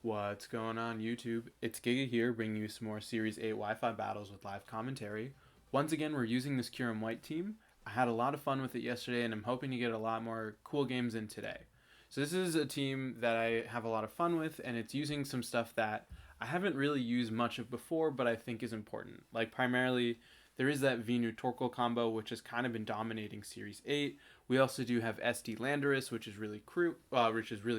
What's going on YouTube? It's Giga here, bringing you some more Series 8 Wi-Fi battles with live commentary. Once again, we're using this Kyurem-White team. I had a lot of fun with it yesterday, and I'm hoping to get a lot more cool games in today. So this is a team that I have a lot of fun with, and it's using some stuff that I haven't really used much of before, but I think is important. Like primarily, there is that Venu Torkoal combo, which has kind of been dominating Series 8. We also do have SD Landorus, which is really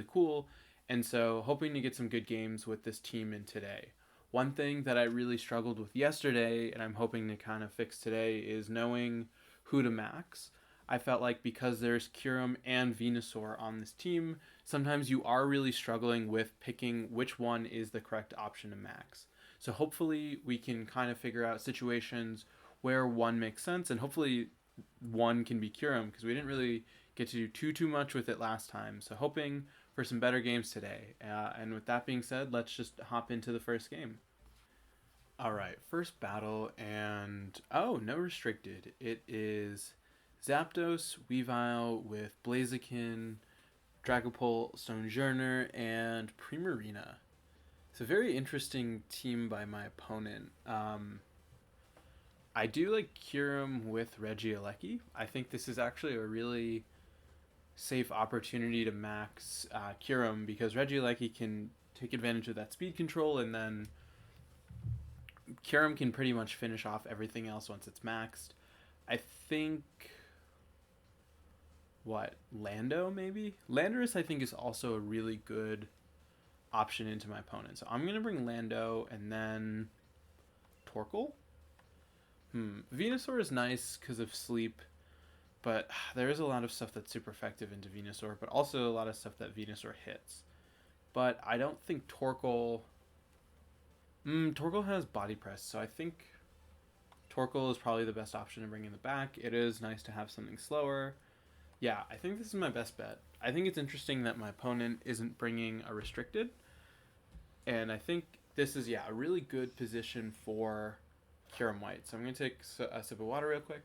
cool. And so, hoping to get some good games with this team in today. One thing that I really struggled with yesterday, and I'm hoping to kind of fix today, is knowing who to max. I felt like because there's Kyurem and Venusaur on this team, sometimes you are really struggling with picking which one is the correct option to max. So hopefully we can kind of figure out situations where one makes sense, and hopefully one can be Kyurem, because we didn't really get to do too much with it last time. So hoping for some better games today. And with that being said, let's just hop into the first game. All right, first battle, and no restricted. It is Zapdos, Weavile with Blaziken, Dragapult, Stonjourner, and Primarina. It's a very interesting team by my opponent. I do like Kyurem with Regieleki. I think this is actually a really safe opportunity to max Kyurem, because Regieleki can take advantage of that speed control, and then Kyurem can pretty much finish off everything else once it's maxed. I think Lando maybe? Landorus I think is also a really good option into my opponent. So I'm going to bring Lando and then Torkoal. Venusaur is nice because of sleep, but there is a lot of stuff that's super effective into Venusaur, but also a lot of stuff that Venusaur hits. But I don't think Torkoal... Torkoal has body press, so I think Torkoal is probably the best option to bring in the back. It is nice to have something slower. Yeah, I think this is my best bet. I think it's interesting that my opponent isn't bringing a restricted, and I think this is, a really good position for Kyurem-White. So I'm going to take a sip of water real quick.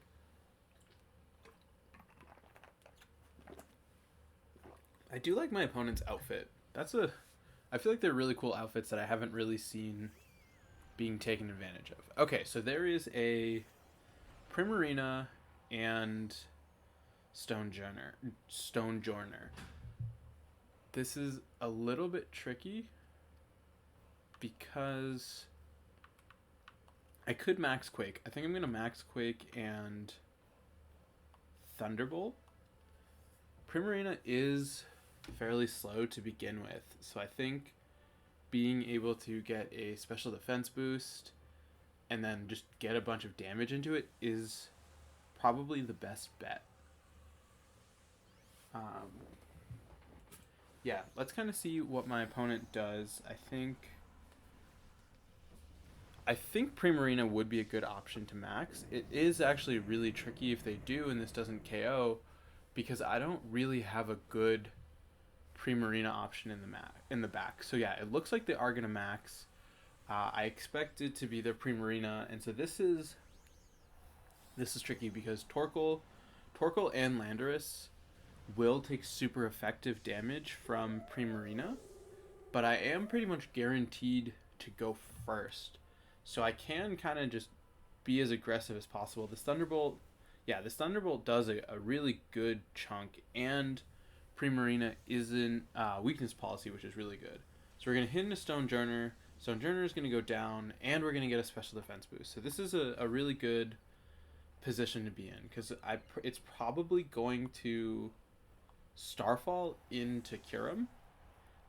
I do like my opponent's outfit. I feel like they're really cool outfits that I haven't really seen being taken advantage of. Okay, so there is a Primarina and Stonjourner. This is a little bit tricky because I could max Quake. I think I'm going to max Quake and Thunderbolt. Primarina is fairly slow to begin with, so I think being able to get a special defense boost and then just get a bunch of damage into it is probably the best bet. Let's kind of see what my opponent does. I think Primarina would be a good option to max. It is actually really tricky if they do and this doesn't KO, because I don't really have a good Primarina option in the back. So yeah, it looks like they are gonna max. I expect it to be their Primarina, and so this is tricky because Torkoal and Landorus will take super effective damage from Primarina, but I am pretty much guaranteed to go first, so I can kind of just be as aggressive as possible. This Thunderbolt does a really good chunk, and Primarina isn't weakness policy, which is really good. So we're going to hit into Stonjourner. Stonjourner is going to go down, and we're going to get a special defense boost. So this is a really good position to be in, because it's probably going to Starfall into Kyurem.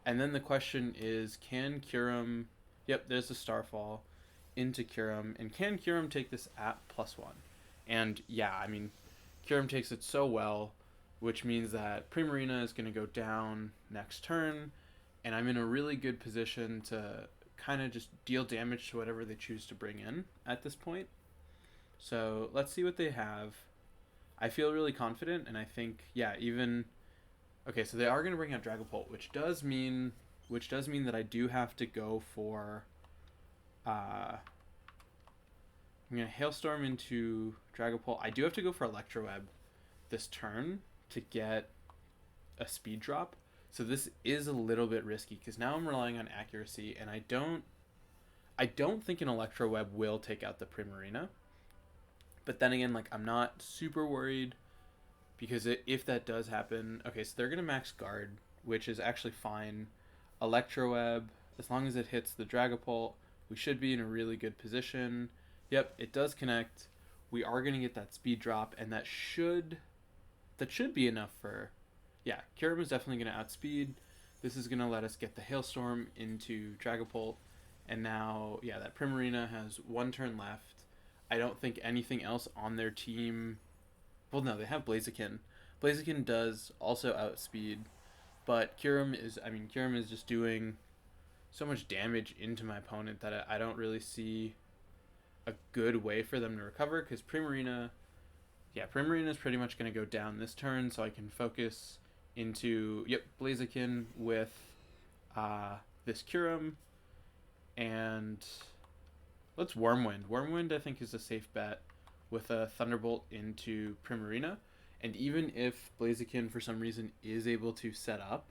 And then the question is, can Kyurem... Yep, there's the Starfall into Kyurem. And can Kyurem take this at +1? And yeah, I mean, Kyurem takes it so well, which means that Primarina is going to go down next turn, and I'm in a really good position to kind of just deal damage to whatever they choose to bring in at this point. So let's see what they have. I feel really confident, and I think, even... Okay, so they are going to bring out Dragapult, which does mean that I do have to go for... I'm going to Hailstorm into Dragapult. I do have to go for Electroweb this turn to get a speed drop. So this is a little bit risky because now I'm relying on accuracy, and I don't think an Electro Web will take out the Primarina. But then again, like, I'm not super worried because if that does happen, okay, so they're gonna max guard, which is actually fine. Electro Web, as long as it hits the Dragapult, we should be in a really good position. Yep, it does connect. We are gonna get that speed drop, and that should be enough for, yeah. Kyurem is definitely gonna outspeed. This is gonna let us get the Hailstorm into Dragapult, and now, yeah, that Primarina has one turn left. I don't think anything else on their team. Well, no, they have Blaziken. Blaziken does also outspeed, but Kyurem is just doing so much damage into my opponent that I don't really see a good way for them to recover, because Primarina is pretty much going to go down this turn, so I can focus into, yep, Blaziken with this Kyurem, and let's Wormwind. Wormwind, I think, is a safe bet with a Thunderbolt into Primarina, and even if Blaziken for some reason is able to set up,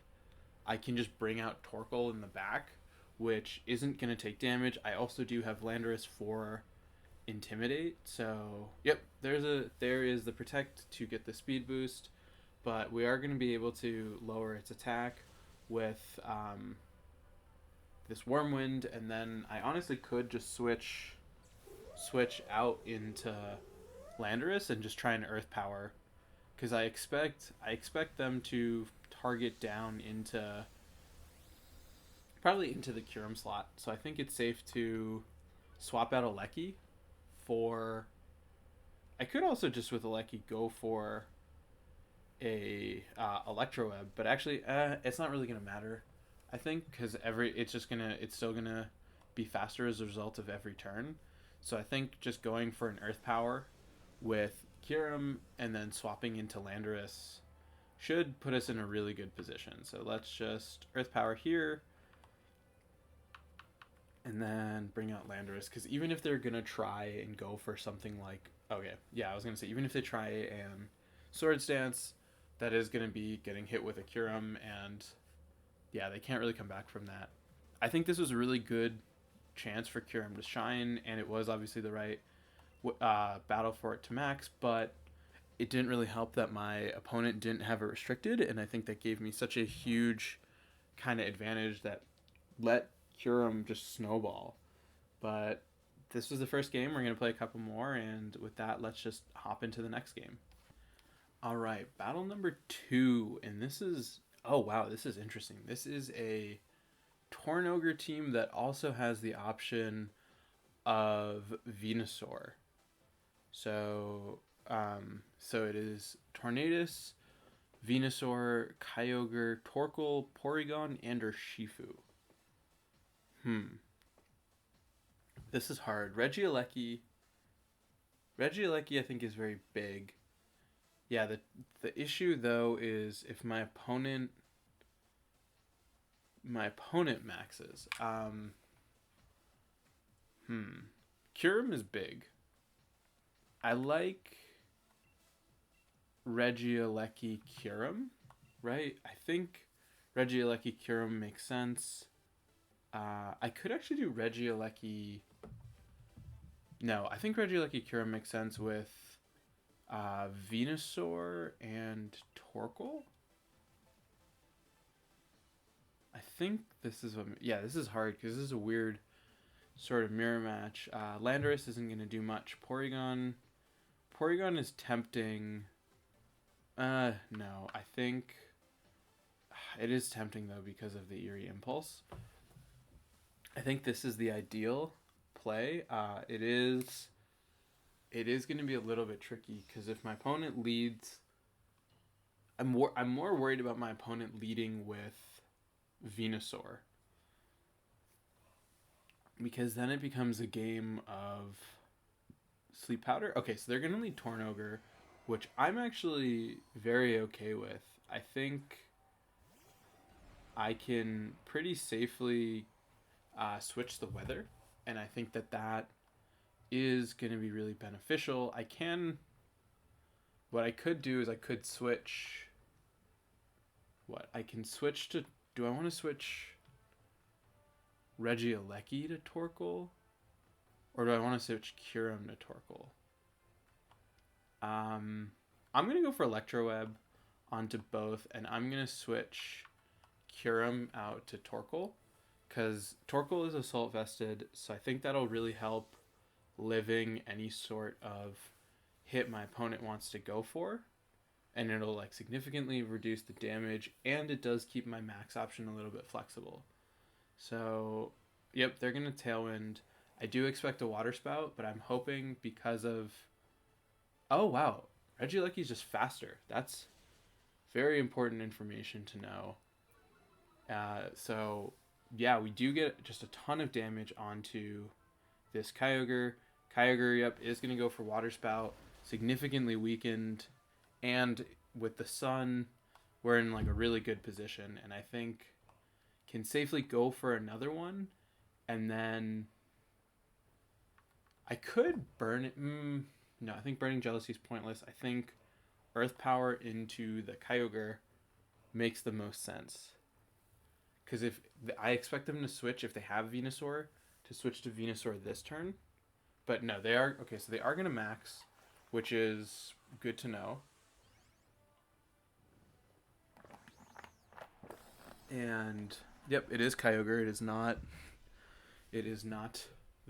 I can just bring out Torkoal in the back, which isn't going to take damage. I also do have Landorus for Intimidate, so yep, there is the Protect to get the speed boost, but we are going to be able to lower its attack with this Wormwind, and then I honestly could just switch out into Landorus and just try and Earth Power, because I expect them to target down into probably into the Kyurem slot. So I think it's safe to swap out Aleki for. I could also just with Aleki go for a Electro Web, but actually it's not really gonna matter. I think because it's still gonna be faster as a result of every turn. So I think just going for an Earth Power with Kyurem and then swapping into Landorus should put us in a really good position. So let's just Earth Power here and then bring out Landorus, because even if they're gonna try and go for something like, okay, yeah, I was gonna say, even if they try and Swords Dance, that is gonna be getting hit with a Kyurem, and yeah, they can't really come back from that. I think this was a really good chance for Kyurem to shine, and it was obviously the right battle for it to max, but it didn't really help that my opponent didn't have it restricted, and I think that gave me such a huge kind of advantage that let Kyurem just snowball. But this was the first game. We're going to play a couple more, and with that, let's just hop into the next game. All right, battle number 2, and this is, oh wow, this is interesting. This is a Tornogre team that also has the option of Venusaur. So it is Tornadus, Venusaur, Kyogre, Torkoal, Porygon, and Urshifu. This is hard. Regieleki I think is very big. Yeah, the issue though is if my opponent maxes. Kyurem is big. I like Regieleki Kyurem, right? I think Regieleki Kyurem makes sense. I could actually do Regieleki. No, I think Regieleki Kyurem makes sense with Venusaur and Torkoal. I think this is this is hard because this is a weird sort of mirror match. Landorus isn't going to do much. Porygon is tempting. No, I think it is tempting though because of the Eerie Impulse. I think this is the ideal play. It is going to be a little bit tricky because if my opponent leads, I'm more worried about my opponent leading with Venusaur, because then it becomes a game of Sleep Powder. Okay, so they're going to lead Tornogre, which I'm actually very okay with. I think I can pretty safely switch the weather, and I think that is going to be really beneficial. What I could do is I could switch what? I can switch to... Do I want to switch Regieleki to Torkoal? Or do I want to switch Kyurem to Torkoal? I'm going to go for Electroweb onto both, and I'm going to switch Kyurem out to Torkoal, because Torkoal is Assault Vested, so I think that'll really help living any sort of hit my opponent wants to go for, and it'll like significantly reduce the damage, and it does keep my max option a little bit flexible. So, yep, they're going to Tailwind. I do expect a Water Spout, but I'm hoping because of... Oh, wow. Regieleki is just faster. That's very important information to know. So, yeah, we do get just a ton of damage onto this Kyogre. Kyogre, yep, is going to go for Water Spout. Significantly weakened. And with the Sun, we're in like a really good position. And I think can safely go for another one. And then I could burn it. No, I think Burning Jealousy is pointless. I think Earth Power into the Kyogre makes the most sense. Because if I expect them to switch, if they have Venusaur, to switch to Venusaur this turn. But no, they are... Okay, so they are going to max, which is good to know. And, yep, it is Kyogre. It is not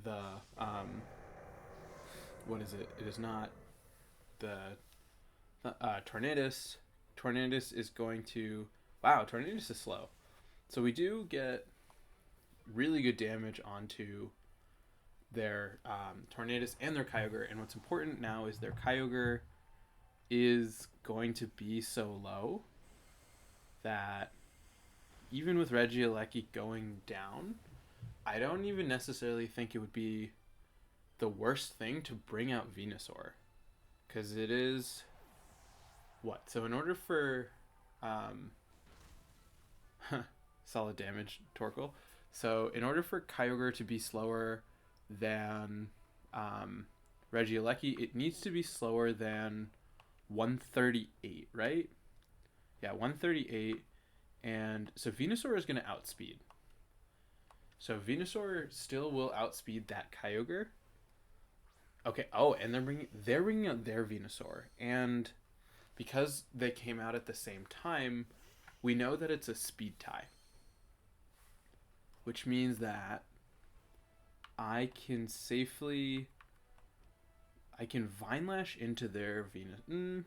the... what is it? It is not the Tornadus. Tornadus is going to... Wow, Tornadus is slow. So we do get really good damage onto their Tornadus and their Kyogre. And what's important now is their Kyogre is going to be so low that even with Regieleki going down, I don't even necessarily think it would be the worst thing to bring out Venusaur, because it is what? So in order for solid damage Torkoal. So in order for Kyogre to be slower than Regieleki, it needs to be slower than 138, right? Yeah, 138. And so Venusaur is going to outspeed. So Venusaur still will outspeed that Kyogre. Okay. Oh, and they're bringing out their Venusaur, and because they came out at the same time, we know that it's a speed tie, which means that I can Vine Lash into their Venus.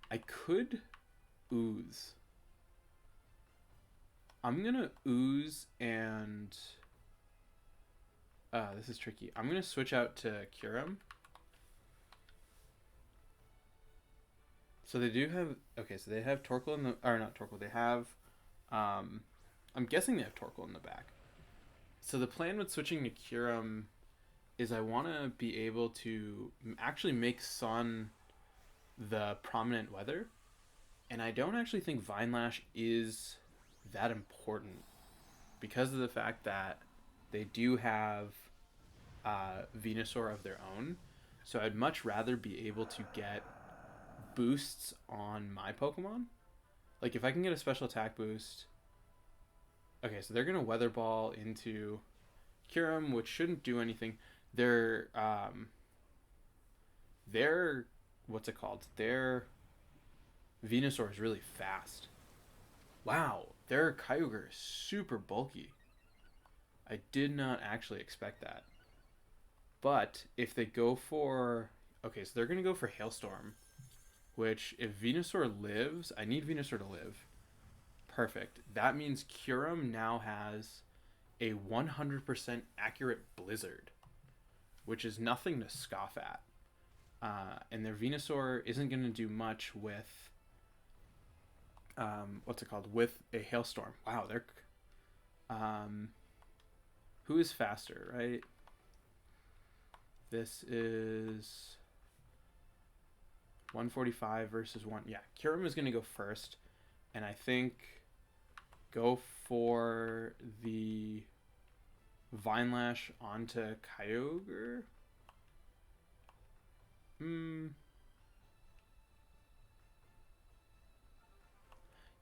I could Ooze. I'm gonna Ooze and... this is tricky. I'm gonna switch out to Kyurem. So they do have... Okay, so they have Torkoal in the... Or not Torkoal, they have... I'm guessing they have Torkoal in the back. So the plan with switching to Kyurem is I want to be able to actually make Sun the prominent weather. And I don't actually think Vine Lash is that important, because of the fact that they do have Venusaur of their own. So I'd much rather be able to get boosts on my Pokemon. Like if I can get a special attack boost. Okay, so they're going to Weather Ball into Kyurem, which shouldn't do anything. Their what's it called? Their Venusaur is really fast. Wow, their Kyogre is super bulky. I did not actually expect that. But if they go for... Okay, so they're going to go for Hailstorm, which if Venusaur lives... I need Venusaur to live. Perfect. That means Kyurem now has a 100% accurate Blizzard, which is nothing to scoff at. And their Venusaur isn't going to do much with... what's it called? With a Hailstorm. Wow, they're... who is faster, right? This is 145 versus 1. Yeah, Kyurem is going to go first. And I think go for the Vine Lash onto Kyogre.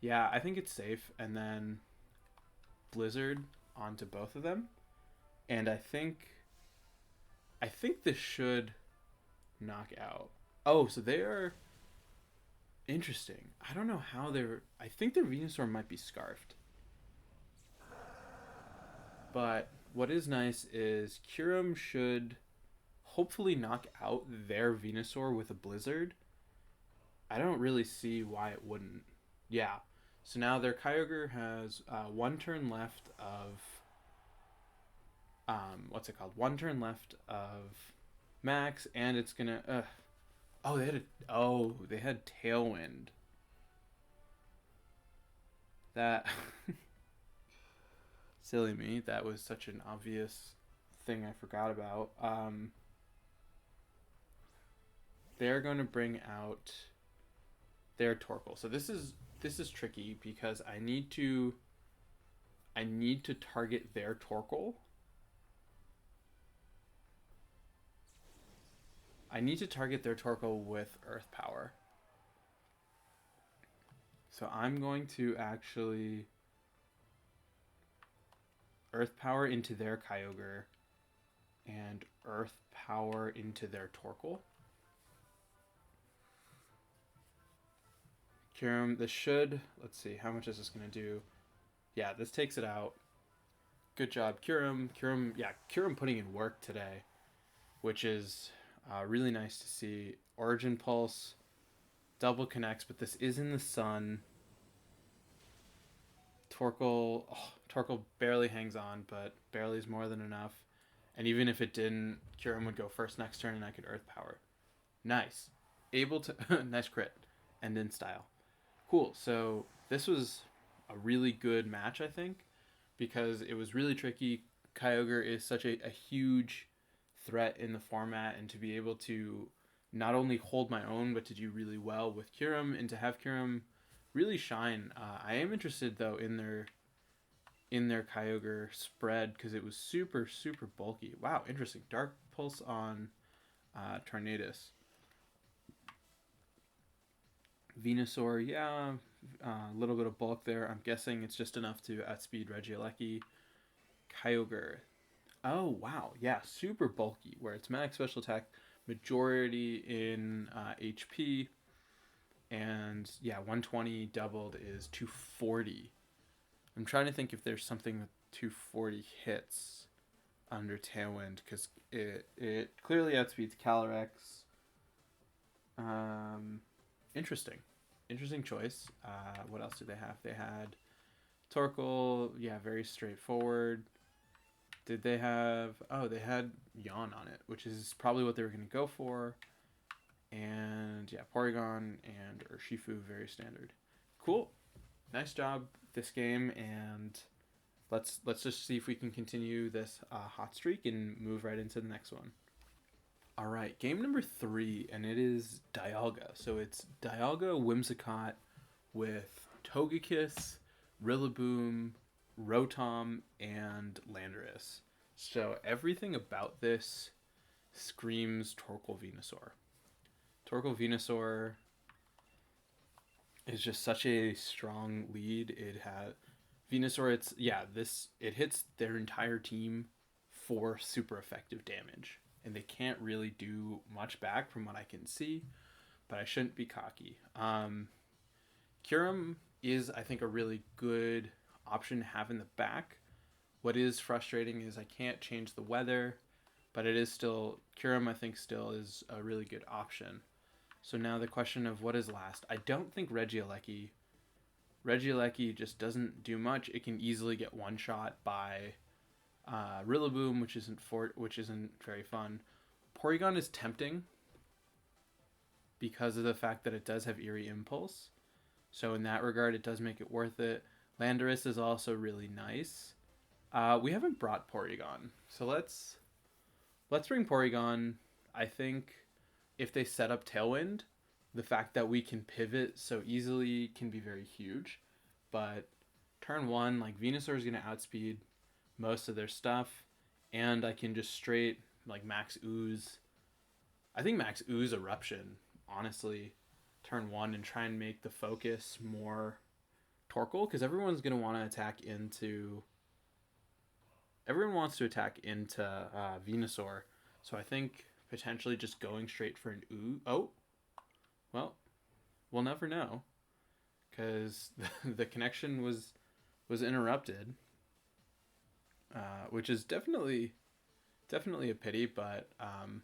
Yeah, I think it's safe. And then Blizzard onto both of them. And I think this should knock out. Oh, so they are interesting. I don't know how they're. I think their Venusaur might be scarfed. But what is nice is Kyurem should hopefully knock out their Venusaur with a Blizzard. I don't really see why it wouldn't. Yeah. So now their Kyogre has one turn left of what's it called? One turn left of max, and it's gonna. Oh, they had Tailwind. That silly me. That was such an obvious thing I forgot about. They're going to bring out their Torkoal. So this is tricky because I need to target their Torkoal. I need to target their Torkoal with Earth Power. So I'm going to actually Earth Power into their Kyogre and Earth Power into their Torkoal. Kyurem, this should, let's see, how much is this going to do? Yeah, this takes it out. Good job, Kyurem. Kyurem putting in work today, which is really nice to see. Origin Pulse, double connects, but this is in the sun. Torkoal barely hangs on, but barely is more than enough. And even if it didn't, Kyurem would go first next turn and I could Earth Power. Nice. Able to... nice crit. End in style. Cool. So this was a really good match, I think, because it was really tricky. Kyogre is such a huge threat in the format, and to be able to not only hold my own, but to do really well with Kyurem, and to have Kyurem really shine. I am interested, though, in their Kyogre spread, because it was super, super bulky. Wow, interesting. Dark Pulse on Tornadus. Venusaur, yeah, a little bit of bulk there. I'm guessing it's just enough to outspeed Regieleki. Kyogre. Oh, wow. Yeah, super bulky, where it's max special attack, majority in HP, and yeah, 120 doubled is 240. I'm trying to think if there's something with 240 hits under Tailwind, because it clearly outspeeds Calyrex. Interesting choice. What else did they have? They had Torkoal. Yeah, very straightforward. Did they have... Oh, they had Yawn on it, which is probably what they were going to go for. And yeah, Porygon and Urshifu, very standard. Cool. Nice job this game, and let's just see if we can continue this hot streak and move right into the next one. All right, game number 3, and it is Dialga. So it's Dialga Whimsicott with Togekiss, Rillaboom, Rotom, and Landorus. So everything about this screams Torkoal Venusaur. Torkoal Venusaur is just such a strong lead. It has Venusaur. It hits their entire team for super effective damage, and they can't really do much back from what I can see. But I shouldn't be cocky. Kyurem is, I think, a really good option to have in the back. What is frustrating is I can't change the weather, but it is still Kyurem. I think still is a really good option. So now the question of what is last. I don't think Regieleki just doesn't do much. It can easily get one shot by Rillaboom, which isn't very fun. Porygon is tempting because of the fact that it does have Eerie Impulse. So in that regard, it does make it worth it. Landorus is also really nice. We haven't brought Porygon, so let's bring Porygon. I think if they set up Tailwind, the fact that we can pivot so easily can be very huge. But turn 1, like Venusaur is going to outspeed most of their stuff, and I can just straight like Max Ooze. I think Max Ooze Eruption, honestly, turn 1 and try and make the focus more Torkoal, because everyone's going to want to attack into... Everyone wants to attack into Venusaur. So I think potentially just going straight for an ooh. Oh, well, we'll never know. Because the connection was interrupted. Which is definitely a pity, but I'm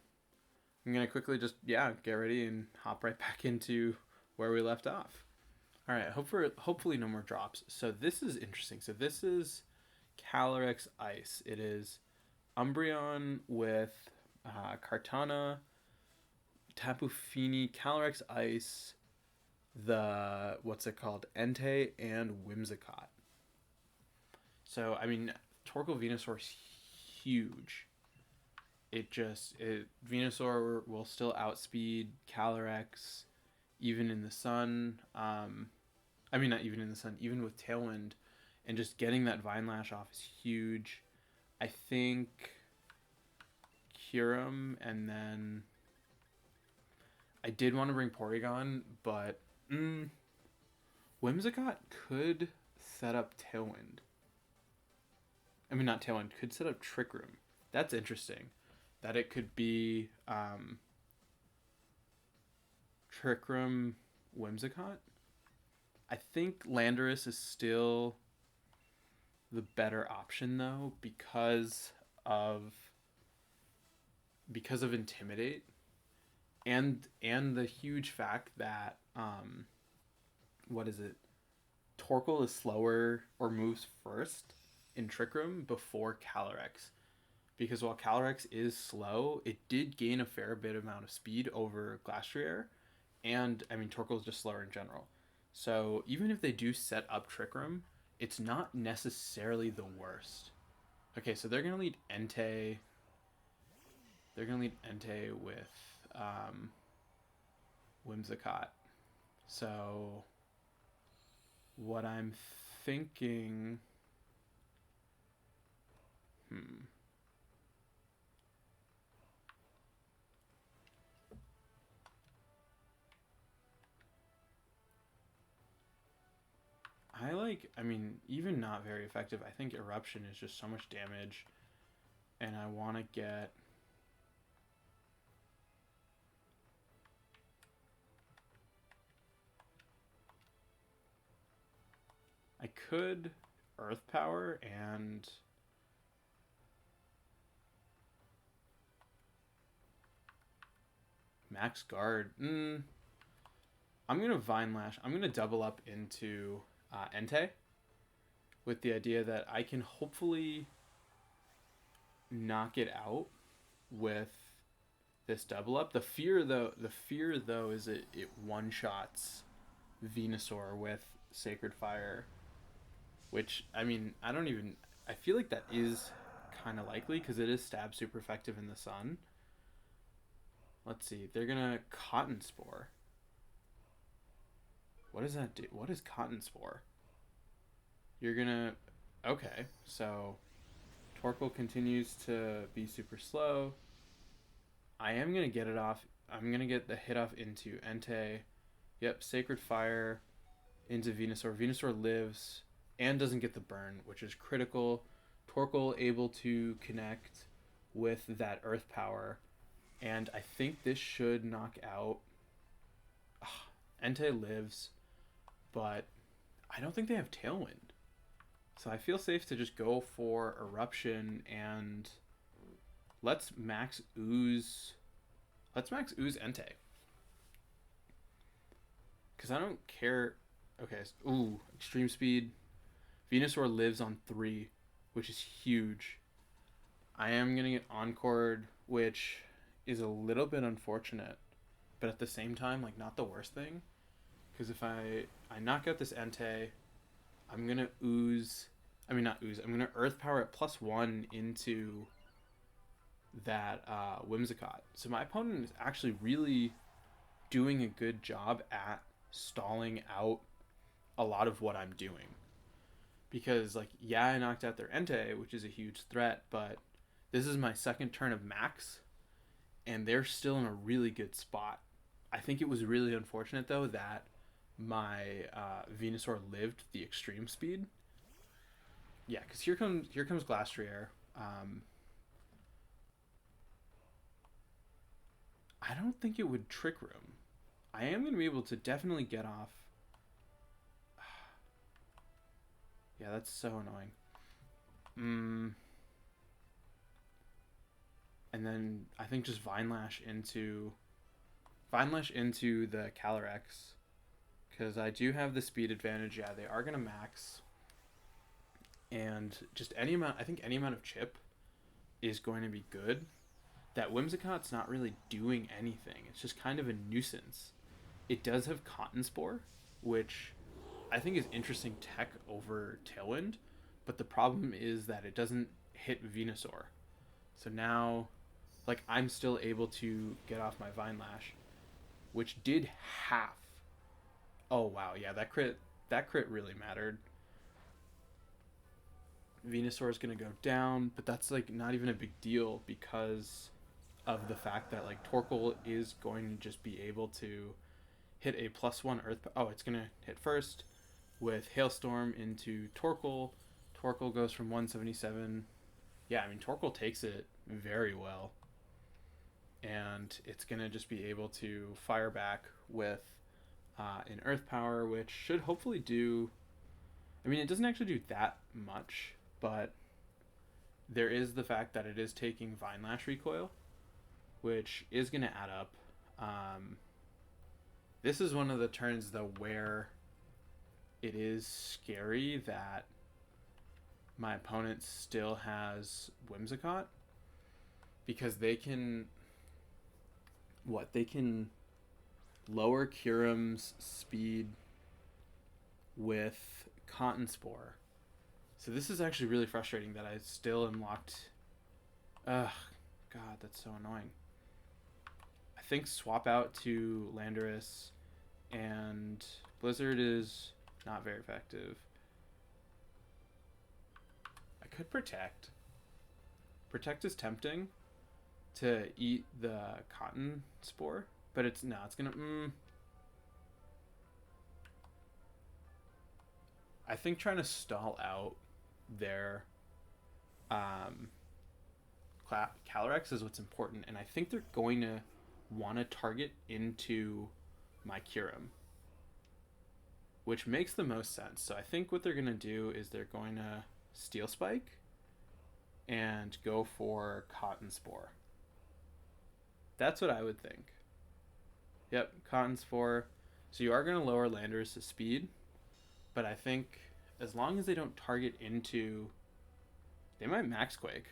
going to quickly just, get ready and hop right back into where we left off. All right, hopefully no more drops. So this is interesting. So this is Calyrex Ice. It is Umbreon with Kartana, Tapu Fini, Calyrex Ice, the, what's it called, Entei, and Whimsicott. So, I mean, Torkoal Venusaur is huge. Venusaur will still outspeed Calyrex even in the sun. Not even in the sun, even with Tailwind. And just getting that Vine Lash off is huge. I think Kyurem, and then I did want to bring Porygon, but Whimsicott could set up Tailwind. Not Tailwind, could set up Trick Room. That's interesting. That it could be Trick Room Whimsicott. I think Landorus is still the better option though, because of Intimidate and the huge fact that Torkoal is slower or moves first in Trick Room before Calyrex. Because while Calyrex is slow, it did gain a fair bit amount of speed over Glastrier, and Torkoal is just slower in general. So even if they do set up Trick Room, it's not necessarily the worst. Okay, so they're gonna lead Entei. They're gonna lead Entei with Whimsicott. So what I'm thinking. Even not very effective. I think Eruption is just so much damage. And I want to get... I could Earth Power and... Max Guard. I'm going to Vine Lash. I'm going to double up into Entei with the idea that I can hopefully knock it out with this double up. The fear though is it one-shots Venusaur with Sacred Fire, which I feel like that is kind of likely because it is stab super effective in the sun. Let's see. They're going to Cotton Spore. What does that do? What is Cotton Spore? You're going to... Okay, so Torkoal continues to be super slow. I am going to get it off. I'm going to get the hit off into Entei. Yep, Sacred Fire into Venusaur. Venusaur lives and doesn't get the burn, which is critical. Torkoal able to connect with that Earth Power. And I think this should knock out... Entei lives, but I don't think they have Tailwind. So I feel safe to just go for Eruption and let's max ooze Entei. Because I don't care. Okay, Extreme Speed. Venusaur lives on 3, which is huge. I am going to get Encored, which is a little bit unfortunate, but at the same time, not the worst thing. Because if I knock out this Entei, I'm going to I'm going to Earth Power at +1 into that Whimsicott. So my opponent is actually really doing a good job at stalling out a lot of what I'm doing. Because, I knocked out their Entei, which is a huge threat, but this is my second turn of Max, and they're still in a really good spot. I think it was really unfortunate, though, that my Venusaur lived the extreme speed. Yeah, because here comes Glastrier. I don't think it would Trick Room. I am going to be able to definitely get off. Yeah, that's so annoying. And then I think just Vine Lash into the Calyrex, because I do have the speed advantage. Yeah, they are going to max. And just any amount, I think any amount of chip is going to be good. That Whimsicott's not really doing anything. It's just kind of a nuisance. It does have Cotton Spore, which I think is interesting tech over Tailwind, but the problem is that it doesn't hit Venusaur. So now, like, I'm still able to get off my Vine Lash, which did half. Oh wow, yeah, that crit really mattered. Venusaur is gonna go down, but that's like not even a big deal because of the fact that like Torkoal is going to just be able to hit a +1 Earth. Oh, it's gonna hit first with Hailstorm into Torkoal. Torkoal goes from 177. Yeah, I mean Torkoal takes it very well, and it's gonna just be able to fire back with an Earth Power, which should hopefully do. I mean, it doesn't actually do that much, but there is the fact that it is taking Vine Lash recoil, which is going to add up. This is one of the turns, though, where it is scary that my opponent still has Whimsicott, because they can... They can lower Kyurem's speed with Cotton Spore. So this is actually really frustrating that I still am locked. Ugh, God, that's so annoying. I think swap out to Landorus, and Blizzard is not very effective. I could Protect. Protect is tempting to eat the Cotton Spore, but it's gonna... I think trying to stall out their Calyrex is what's important, and I think they're going to want to target into my Kyurem, which makes the most sense. So I think what they're going to do is they're going to Steel Spike and go for Cotton Spore. That's what I would think. Yep, Cotton Spore. So you are going to lower Landorus' speed, but I think as long as they don't target into... They might Max Quake.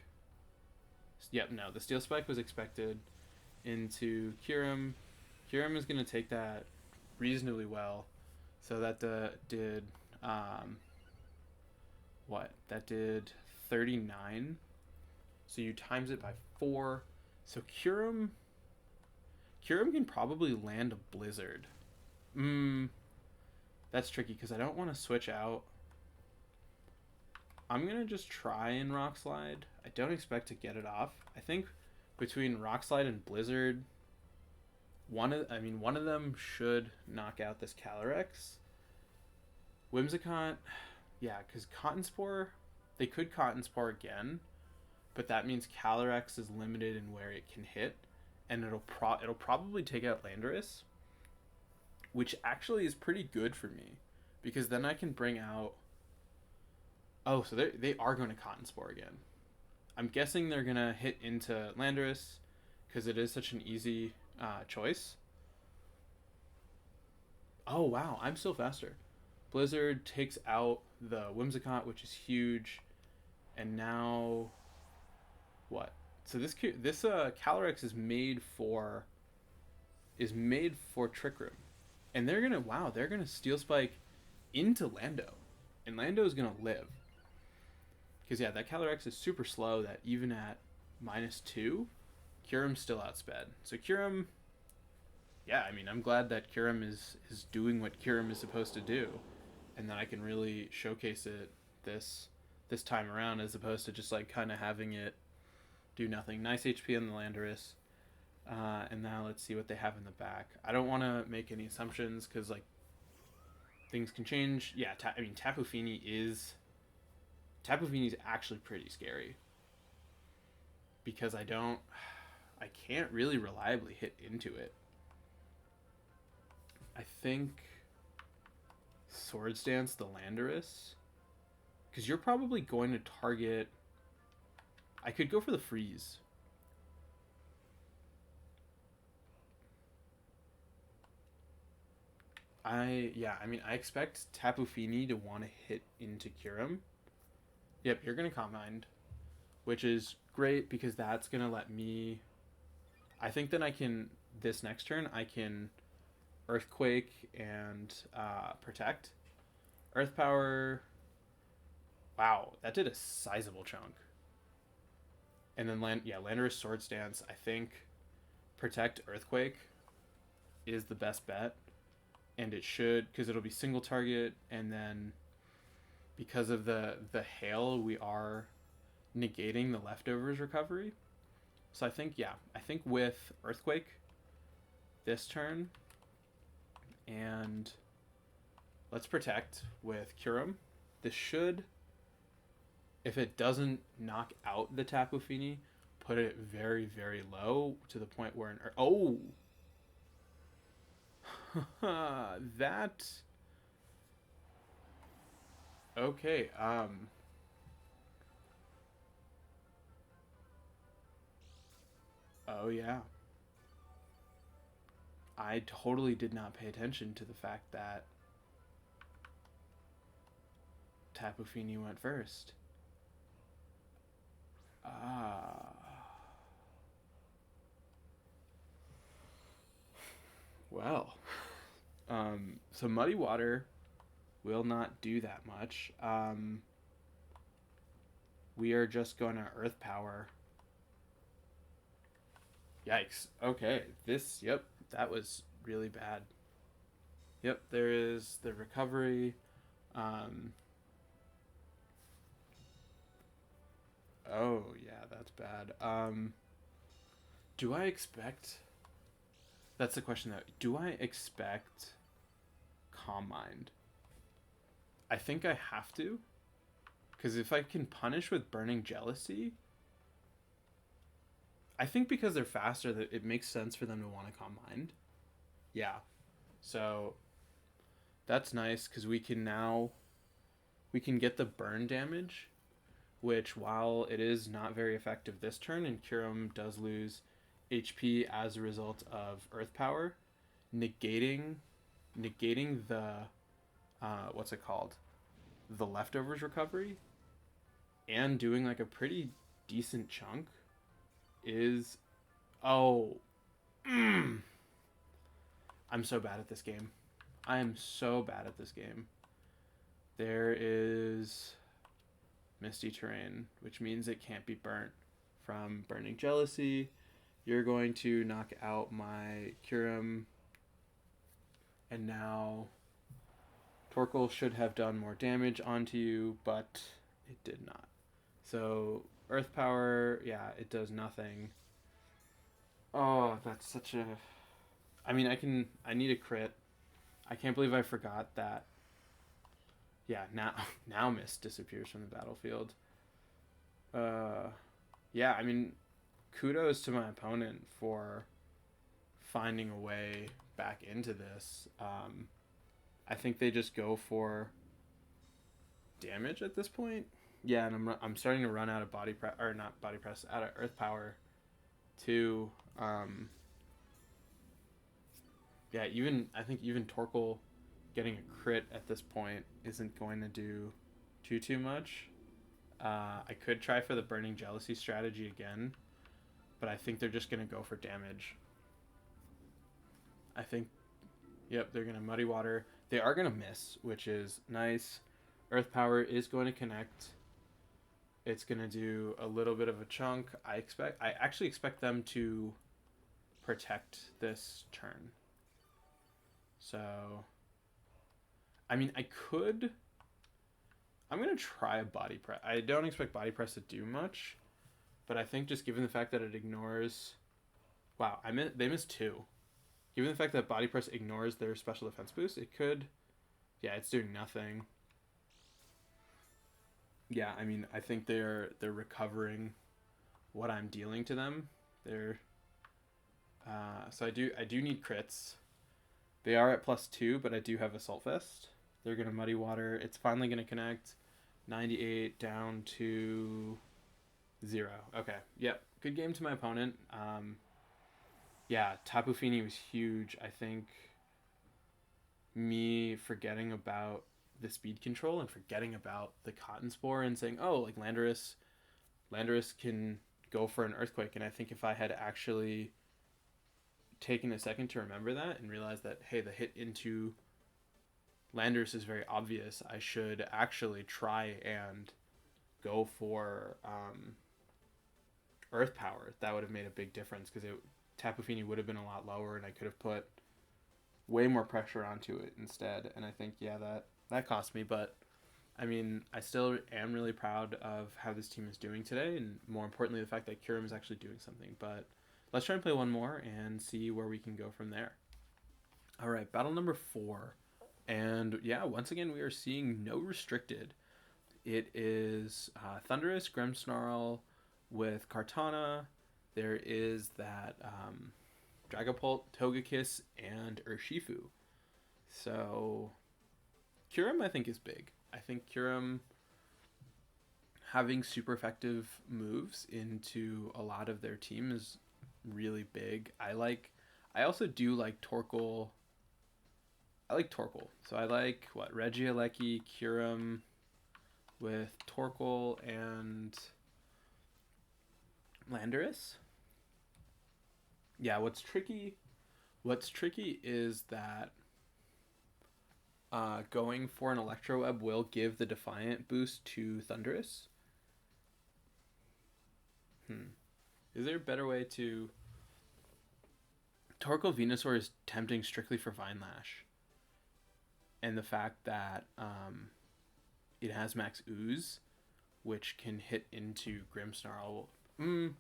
Yep, no, the Steel Spike was expected into Kyurem. Kyurem is going to take that reasonably well. So that did... what? That did 39. So you times it by 4. So Kyurem can probably land a Blizzard. That's tricky because I don't want to switch out. I'm going to just try and Rock Slide. I don't expect to get it off. I think between Rock Slide and Blizzard, one of them should knock out this Calyrex. Whimsicott, yeah, because Cotton Spore, they could Cotton Spore again, but that means Calyrex is limited in where it can hit, and it'll probably take out Landorus, which actually is pretty good for me, because then I can bring out... Oh, so they are going to Cotton Spore again. I'm guessing they're going to hit into Landorus, because it is such an easy choice. Oh, wow, I'm still faster. Blizzard takes out the Whimsicott, which is huge, and now... What? So this Calyrex is made for Trick Room. And they're gonna Steel Spike into Lando, and Lando is gonna live, because yeah, that Calyrex is super slow. That even at -2, Kyurem's still outsped. So Kyurem, yeah, I mean, I'm glad that Kyurem is doing what Kyurem is supposed to do, and that I can really showcase it this time around, as opposed to just like kind of having it do nothing. Nice HP on the Landorus. And now let's see what they have in the back. I don't want to make any assumptions because, like, things can change. Yeah, I mean, Tapu Fini's actually pretty scary because I can't really reliably hit into it. I think Swords Dance the Landorus, because you're probably going to target. I could go for the freeze. I mean, I expect Tapu Fini to want to hit into Kyurem. Yep, you're gonna Calm Mind, which is great because that's gonna let me. I think then I can this next turn I can Earthquake and Protect. Earth Power. Wow, that did a sizable chunk. And then Landorus Swords Dance. I think Protect Earthquake is the best bet, and it should because it'll be single target, and then because of the hail, we are negating the leftovers recovery. So I think with Earthquake this turn, and let's Protect with Kyurem. This should, if it doesn't knock out the Tapu Fini, put it very, very low to the point where that okay. Oh yeah. I totally did not pay attention to the fact that Tapu Fini went first. Ah. Well. So Muddy Water will not do that much. We are just going to Earth Power. Yikes. Okay. That was really bad. Yep, there is the recovery. Oh, yeah, that's bad. Do I expect... That's the question, though. Do I expect Calm Mind? I think I have to. Because if I can punish with Burning Jealousy... I think because they're faster, that it makes sense for them to want to Calm Mind. Yeah. So, that's nice, because we can get the burn damage, which, while it is not very effective this turn, and Kyurem does lose HP as a result of Earth Power, negating the what's it called, the leftovers recovery, and doing like a pretty decent chunk is I'm so bad at this game. I am so bad at this game. There is Misty Terrain, which means it can't be burnt from Burning Jealousy. You're going to knock out my Kyurem. And now Torkoal should have done more damage onto you, but it did not. So Earth Power, yeah, it does nothing. Oh, that's such a... I mean, I need a crit. I can't believe I forgot that. Yeah, now Mist disappears from the battlefield. Yeah, I mean, kudos to my opponent for finding a way back into this. I think they just go for damage at this point. Yeah, and I'm starting to run out of body press, or not body press, out of Earth Power too. Yeah, I think even Torkoal getting a crit at this point isn't going to do too much. I could try for the Burning Jealousy strategy again, but I think they're just going to go for damage. I think, yep, they're going to Muddy Water. They are going to miss, which is nice. Earth Power is going to connect. It's going to do a little bit of a chunk. I actually expect them to protect this turn. So, I mean, I'm going to try a Body Press. I don't expect Body Press to do much, but I think just given the fact that it ignores... Wow, they missed 2. Given the fact that Body Press ignores their special defense boost, it could Yeah, it's doing nothing. Yeah, I mean, I think they're recovering what I'm dealing to them. They're so I do need crits. They are at +2, but I do have Assault Fist. They're gonna Muddy Water. It's finally gonna connect. 98 down to 0. Okay, yep. Good game to my opponent. Yeah, Tapu Fini was huge. I think me forgetting about the speed control and forgetting about the Cotton Spore and saying, oh, like Landorus can go for an Earthquake. And I think if I had actually taken a second to remember that and realize that, hey, the hit into Landorus is very obvious, I should actually try and go for Earth Power. That would have made a big difference because Tapu Fini would have been a lot lower, and I could have put way more pressure onto it instead. And I think, yeah, that cost me. But I mean, I still am really proud of how this team is doing today, and more importantly, the fact that Kyurem is actually doing something. But let's try and play one more and see where we can go from there. All right, battle number 4. And yeah, once again, we are seeing no restricted. It is Thundurus, Grimmsnarl with Kartana. There is that Dragapult, Togekiss, and Urshifu. So Kyurem, I think, is big. I think Kyurem having super effective moves into a lot of their team is really big. I also do like Torkoal. I like Torkoal. So I like Regieleki, Kyurem with Torkoal and Landorus. Yeah, what's tricky is that going for an Electro Web will give the Defiant boost to Thundurus. Is there a better way to... Torkoal Venusaur is tempting strictly for Vine Lash. And the fact that it has Max Ooze, which can hit into Grimmsnarl. I'm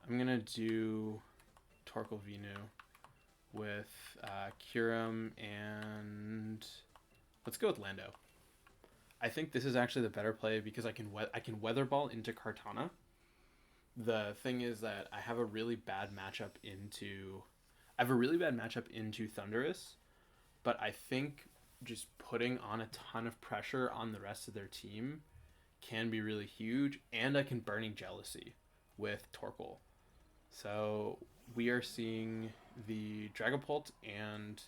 gonna do Torkoal Venu with Kyurem, and let's go with Lando. I think this is actually the better play because I can Weather Ball into Kartana. The thing is that I have a really bad matchup into Thundurus, but I think just putting on a ton of pressure on the rest of their team can be really huge, and I can Burning Jealousy with Torkoal. So we are seeing the Dragapult and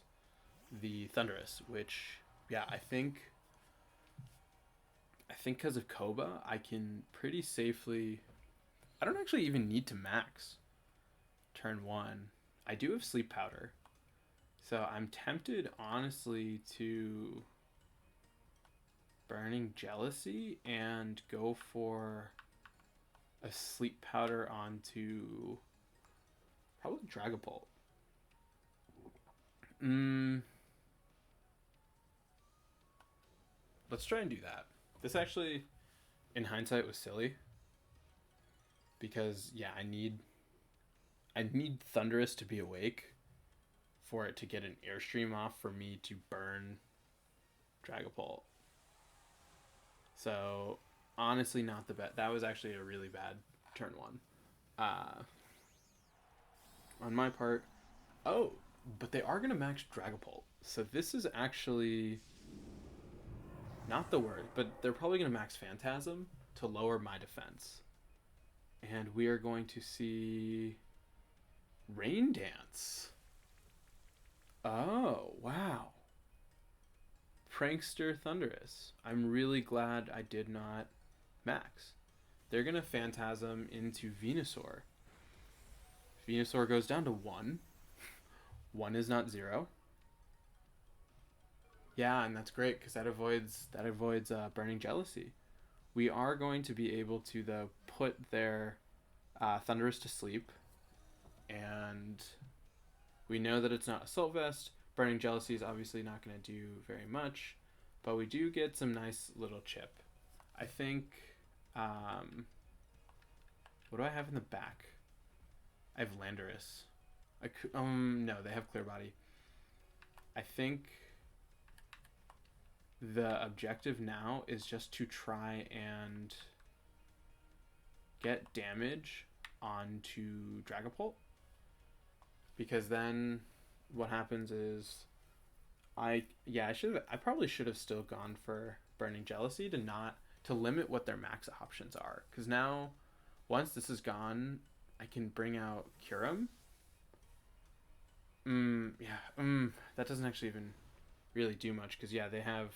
the Thundurus, which, yeah, I think because of Koba, I can pretty safely... I don't actually even need to max turn 1. I do have Sleep Powder. So I'm tempted, honestly, to Burning Jealousy and go for a Sleep Powder onto probably Dragapult. Let's try and do that. This actually, in hindsight, was silly. Because, yeah, I need Thundurus to be awake for it to get an Airstream off for me to burn Dragapult. So, honestly, not the best. That was actually a really bad turn 1. On my part. Oh, but they are going to max Dragapult. So this is actually not the word, but they're probably going to max Phantasm to lower my defense. And we are going to see Rain Dance. Oh, wow. Prankster Thundurus. I'm really glad I did not max. They're going to Phantasm into Venusaur. Venusaur goes down to 1. 1 is not 0. Yeah, and that's great because that avoids Burning Jealousy. We are going to be able to, though, put their Thundurus to sleep. And we know that it's not Assault Vest. Burning Jealousy is obviously not going to do very much. But we do get some nice little chip. I think... what do I have in the back? I have Landorus. No, they have Clear Body. I think the objective now is just to try and get damage onto Dragapult, because then what happens is I probably should have still gone for Burning Jealousy to limit what their max options are, because now once this is gone I can bring out Kyurem. That doesn't actually even really do much, because they have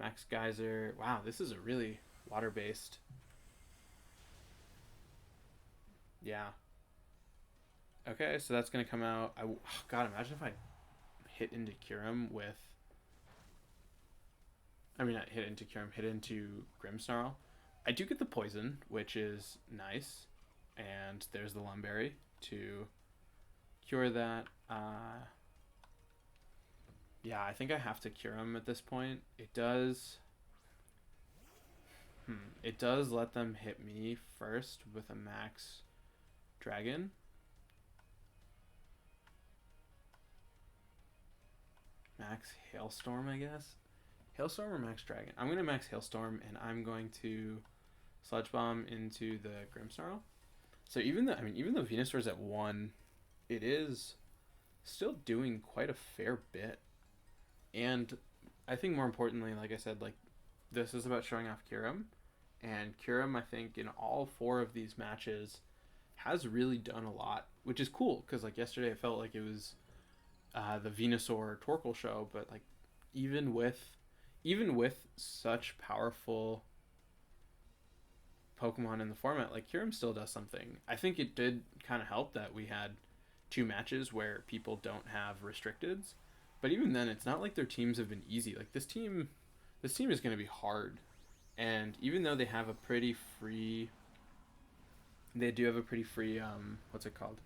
Max Geyser. Wow, this is a really water based. Yeah. Okay, so that's gonna come out. God, imagine if I hit into Kyurem with. I mean, not hit into Kyurem, hit into Grimmsnarl. I do get the poison, which is nice, and there's the Lumberry to cure that. Yeah, I think I have to Kyurem at this point. It does. It does let them hit me first with a max dragon. Max Hailstorm, I guess. Hailstorm or Max Dragon? I'm going to Max Hailstorm, and I'm going to Sludge Bomb into the Grimmsnarl. So even though Venusaur's at 1, it is still doing quite a fair bit. And I think more importantly, like I said, like this is about showing off Kyurem. And Kyurem, I think, in all 4 of these matches has really done a lot, which is cool, because like yesterday it felt like it was the Venusaur Torkoal show, but like even with such powerful Pokemon in the format, like Kyurem still does something. I think it did kind of help that we had 2 matches where people don't have restricteds, but even then it's not like their teams have been easy. Like this team is going to be hard, and even though they have a pretty free what's it called,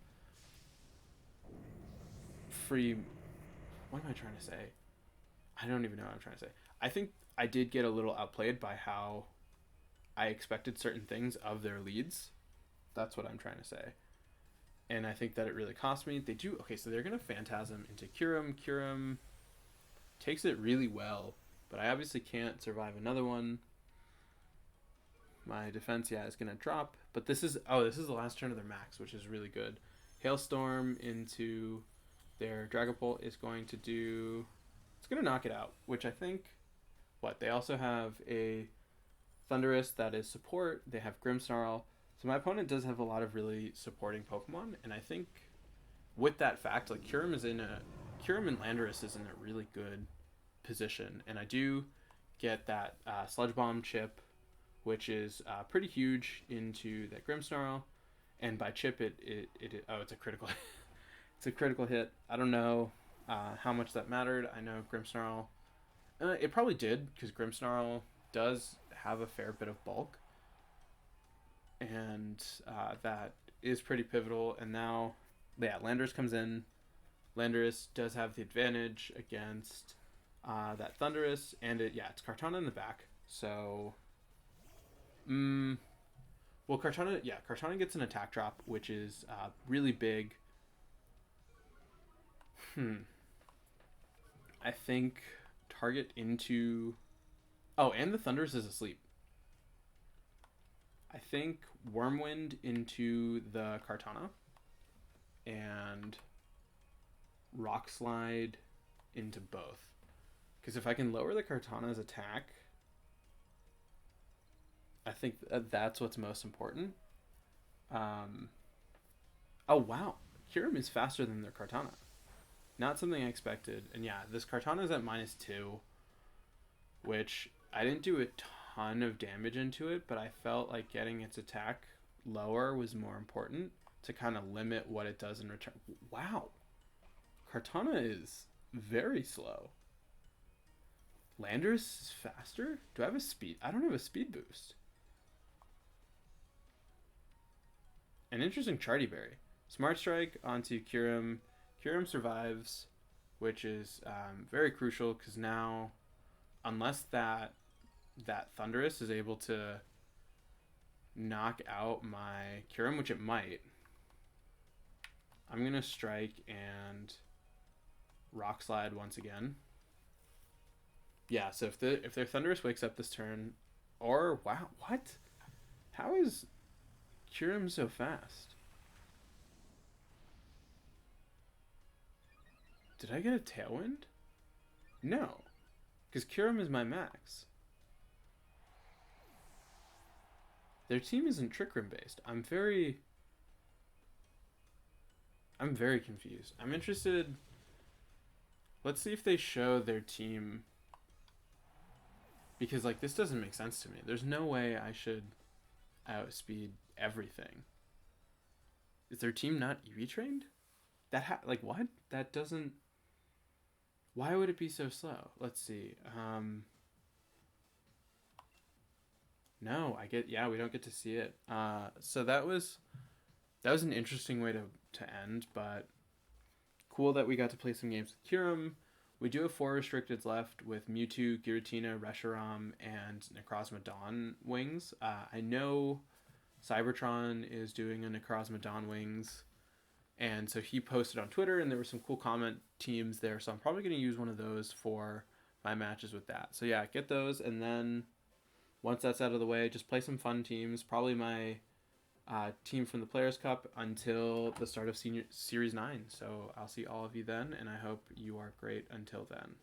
free, what am I trying to say? I don't even know what I'm trying to say. I think I did get a little outplayed by how I expected certain things of their leads. That's what I'm trying to say. And I think that it really cost me. So they're going to Phantasm into Kyurem. Kyurem takes it really well, but I obviously can't survive another one. My defense, is going to drop. But this is the last turn of their max, which is really good. Hailstorm into their Dragapult is going to do... It's going to knock it out, which I think... They also have a Thundurus that is support. They have Grimmsnarl. So my opponent does have a lot of really supporting Pokemon, and I think with that fact, like Kyurem and Landorus is in a really good position, and I do get that Sludge Bomb chip, which is pretty huge into that Grimmsnarl, and by chip it's a critical it's a critical hit. I don't know how much that mattered. I know Grimmsnarl, it probably did, because Grimmsnarl does have a fair bit of bulk, and that is pretty pivotal. And now, Landorus comes in. Landorus does have the advantage against that Thundurus, and it's Kartana in the back. So, Kartana gets an attack drop, which is really big. I think target into... Oh, and the Thundurus is asleep. I think Wormwind into the Kartana, and Rock Slide into both. Because if I can lower the Kartana's attack, I think that's what's most important. Oh, wow. Kyurem is faster than their Kartana. Not something I expected. And this Kartana is at -2, which I didn't do a ton of damage into it, but I felt like getting its attack lower was more important to kind of limit what it does in return. Wow. Kartana is very slow. Landorus is faster? Do I have a speed? I don't have a speed boost. An interesting Charty Berry. Smart Strike onto Kyurem. Kyurem survives, which is very crucial, because now, unless that Thundurus is able to knock out my Kyurem, which it might, I'm going to strike and Rock Slide once again. Yeah, so if their Thunderous wakes up this turn, or wow, what? How is Kyurem so fast? Did I get a Tailwind? No, because Kyurem is my max. Their team isn't Trick Room based. I'm very confused. I'm interested. Let's see if they show their team, because like this doesn't make sense to me. There's no way I should outspeed everything. Is their team not EV trained? Like what? That doesn't. Why would it be so slow? Let's see. No, we don't get to see it. So that was an interesting way to end, but cool that we got to play some games with Kyurem. We do have 4 restricteds left with Mewtwo, Giratina, Reshiram, and Necrozma Dawn Wings. I know Cybertron is doing a Necrozma Dawn Wings, and so he posted on Twitter, and there were some cool comment teams there, so I'm probably going to use one of those for my matches with that. So yeah, get those, and then once that's out of the way, just play some fun teams. Probably my team from the Players' Cup until the start of Senior Series 9. So I'll see all of you then, and I hope you are great until then.